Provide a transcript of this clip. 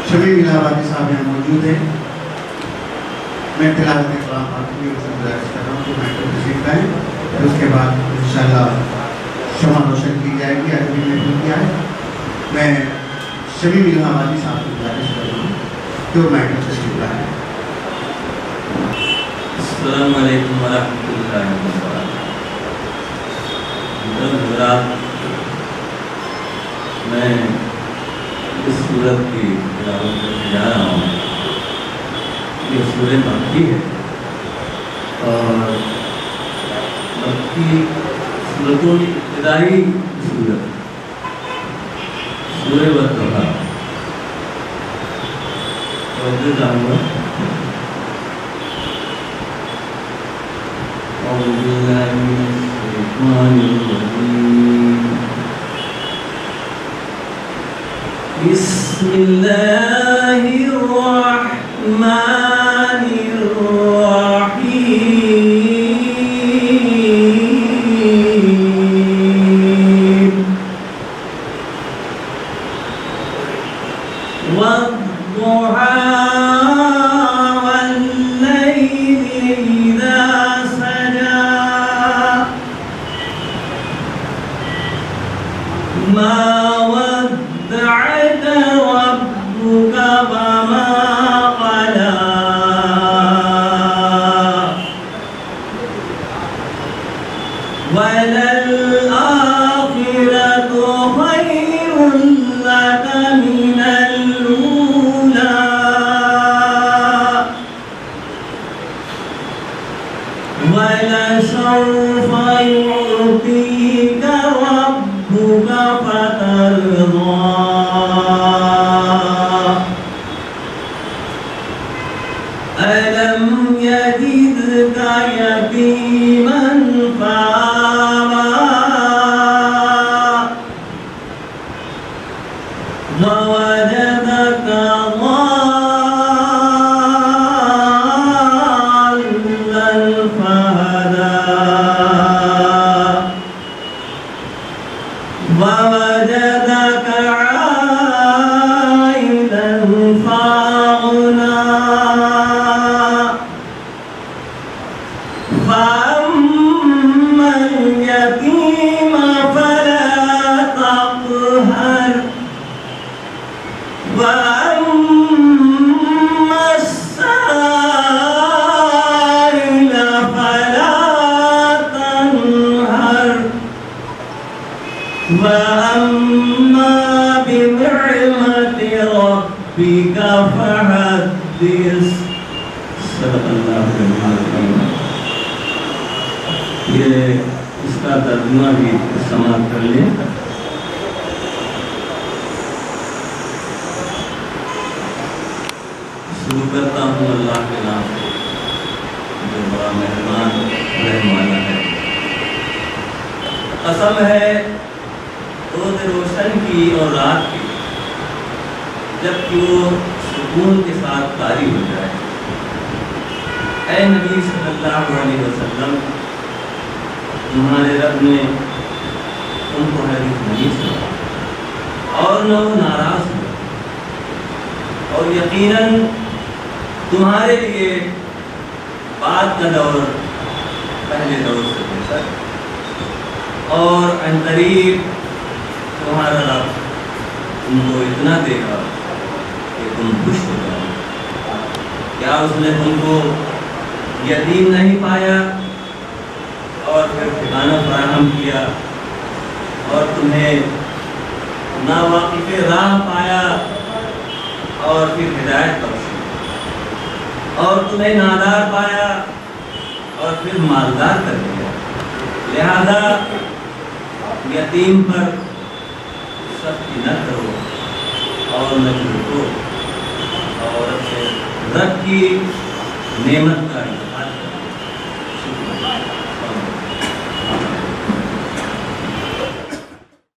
شبیب الہوادی صاحب یہاں موجود ہیں. میں تلاوت کلام پاک کی گزارش کر رہا ہوں کہ میں تشریف لائیں. پھر اس کے بعد انشاءاللہ شمع روشن کی جائے گی. عربی میں بھی کیا ہے. میں شبیب الہوادی صاحب کی گزارش کر رہا ہوں کہ وہ میں تشریف لائیں. السلام علیکم ورحمۃ اللہ وبرکاتہ. حضرات، میں اس سورت کی تلاوت کرنے جا رہا ہوں. یہ سورہ مکی ہے اور مکی سورتوں کی ابتدائی سورت سورہ والضحیٰ. توجہ چاہوں گا. أعوذ بالله من الشيطان الرجيم. بسم الله الرحمن الرحيم. والضحى والليل إذا ما ودعك ربك وما قلى. وللآخرة خير لك من الأولى ولسوف يعطيك ربك فترضى. ألم يجدك يتيما فآوى ووجدك ضالا فهدى ووجدك عائلا فأغنى. فأما اليتيم فلا تقهر وأما السائل فلا تنهر وأما بنعمة ربك فحدث. صدق اللہ العظیم. یہ اس کا ترجمہ بھی سماعت کر لیں. شروع کرتا ہوں اللہ کے نام سے جو بڑا مہربان رحم والا ہے. قسم ہے روز روشن کی اور رات کی جب کہ وہ سکون کے ساتھ طاری ہو جائے. اے نبی صلی اللہ علیہ وسلم، تمہارے رب نے تم کو حدیث نہیں سنا اور نہ وہ ناراض ہوا، اور یقیناً تمہارے لیے بعد کا دور پہلے دور سے بہتر ہے، اور عنقریب تمہارا رب تم کو اتنا دے گا کہ تم خوش ہو جاؤ. کیا اس نے تم کو یتیم نہیں پایا اور پھر ٹھکانہ فراہم کیا، اور تمہیں ناواقف راہ پایا اور پھر ہدایت بخشی، اور تمہیں نادار پایا اور پھر مالدار کر دیا. لہذا یتیم پر سختی نہ کرو اور نہ جھوٹو، اور رب کی نعمت کا